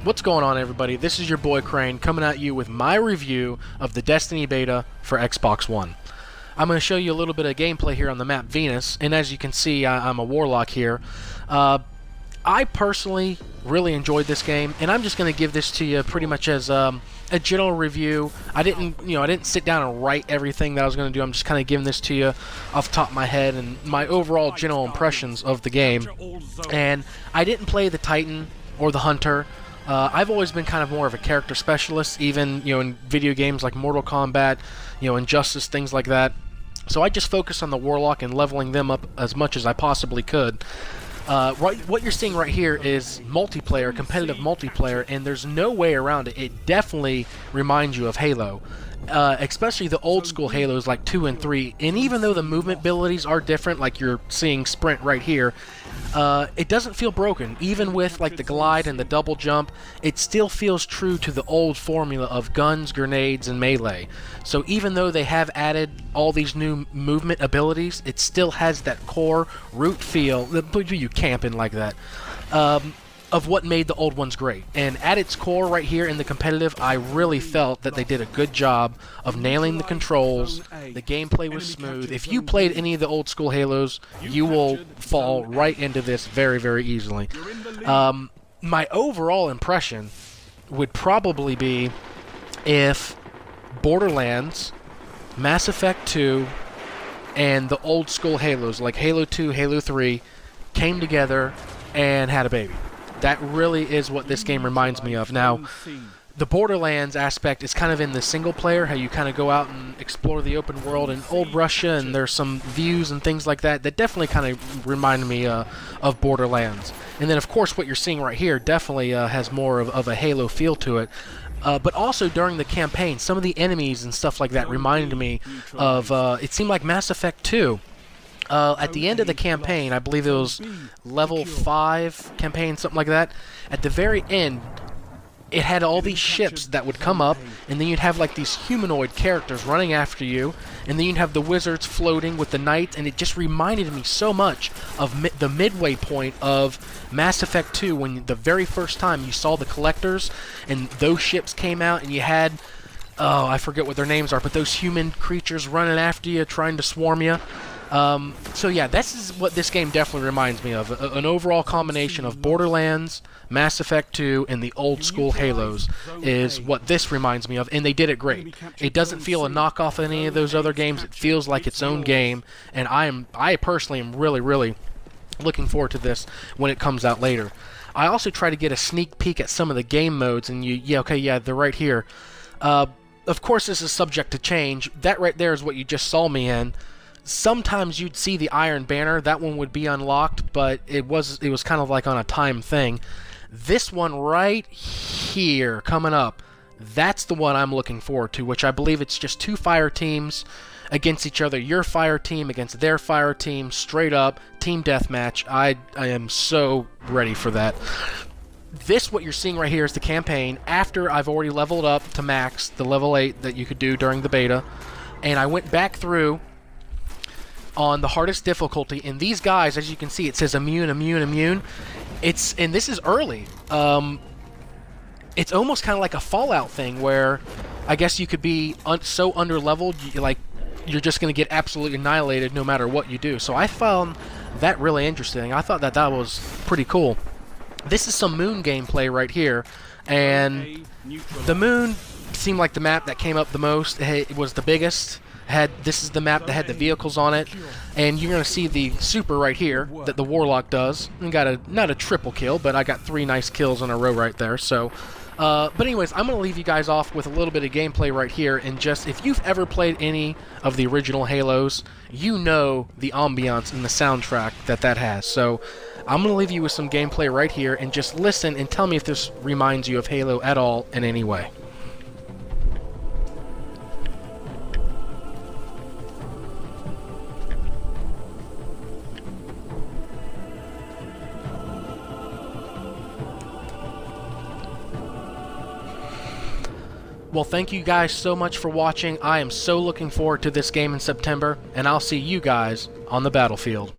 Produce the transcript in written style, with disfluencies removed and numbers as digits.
What's going on, everybody? This is your boy Crane coming at you with my review of the Destiny beta for Xbox One. I'm going to show you a little bit of gameplay here on the map Venus, and as you can see, I'm a Warlock here. I personally really enjoyed this game, and I'm just going to give this to you pretty much as a general review. I didn't sit down and write everything that I was going to do. I'm just kind of giving this to you off the top of my head and my overall general impressions of the game. And I didn't play the Titan or the Hunter. I've always been kind of more of a character specialist, even in video games like Mortal Kombat, Injustice, things like that. So I just focused on the Warlock and leveling them up as much as I possibly could. What you're seeing right here is multiplayer, competitive multiplayer, and there's no way around it. It definitely reminds you of Halo, especially the old school Halos like 2 and 3. And even though the movement abilities are different, like you're seeing Sprint right here, it doesn't feel broken. Even with like the glide and the double jump, it still feels true to the old formula of guns, grenades, and melee. So even though they have added all these new movement abilities, it still has that core root feel. You camping like that. Of what made the old ones great. And at its core right here in the competitive, I really felt that they did a good job of nailing the controls. The gameplay was smooth. If you played any of the old school Halos, you will fall right into this very, very easily. My overall impression would probably be if Borderlands, Mass Effect 2, and the old school Halos like Halo 2, Halo 3 came together and had a baby. That really is what this game reminds me of. Now, the Borderlands aspect is kind of in the single player, how you kind of go out and explore the open world in old Russia, and there's some views and things like that that definitely kind of remind me of Borderlands. And then, of course, what you're seeing right here definitely has more of a Halo feel to it. But also during the campaign, some of the enemies and stuff like that reminded me of, it seemed like Mass Effect 2. At the end of the campaign, I believe it was level 5 campaign, something like that, at the very end, it had all these ships that would come up, and then you'd have like these humanoid characters running after you, and then you'd have the wizards floating with the knights, and it just reminded me so much of the midway point of Mass Effect 2, when the very first time you saw the collectors, and those ships came out, and you had, oh, I forget what their names are, but those human creatures running after you, trying to swarm you. So yeah, this is what this game definitely reminds me of. An overall combination of Borderlands, Mass Effect 2, and the old school Halos is what this reminds me of, and they did it great. It doesn't feel a knockoff of any of those other games. It feels like its own game, and I personally am really, really looking forward to this when it comes out later. I also try to get a sneak peek at some of the game modes, and they're right here. Of course, this is subject to change. That right there is what you just saw me in. Sometimes you'd see the Iron Banner. That one would be unlocked, but it was kind of like on a time thing. This one right here coming up, that's the one I'm looking forward to, which I believe it's just 2 fire teams against each other. Your fire team against their fire team, straight up team deathmatch. I am so ready for that. What you're seeing right here is the campaign after I've already leveled up to max, the level 8 that you could do during the beta, and I went back through on the hardest difficulty, and these guys, as you can see, it says immune, immune, immune. And this is early. It's almost kind of like a Fallout thing, where I guess you could be so under-leveled, you're just going to get absolutely annihilated no matter what you do. So I found that really interesting. I thought that was pretty cool. This is some Moon gameplay right here, and the Moon seemed like the map that came up the most. It was the biggest. This is the map that had the vehicles on it, and you're going to see the super right here that the Warlock does. And got not a triple kill, but I got 3 nice kills in a row right there. So, but anyways, I'm going to leave you guys off with a little bit of gameplay right here, and just if you've ever played any of the original Halos, you know the ambiance and the soundtrack that has. So I'm going to leave you with some gameplay right here, and just listen and tell me if this reminds you of Halo at all in any way. Well, thank you guys so much for watching. I am so looking forward to this game in September, and I'll see you guys on the battlefield.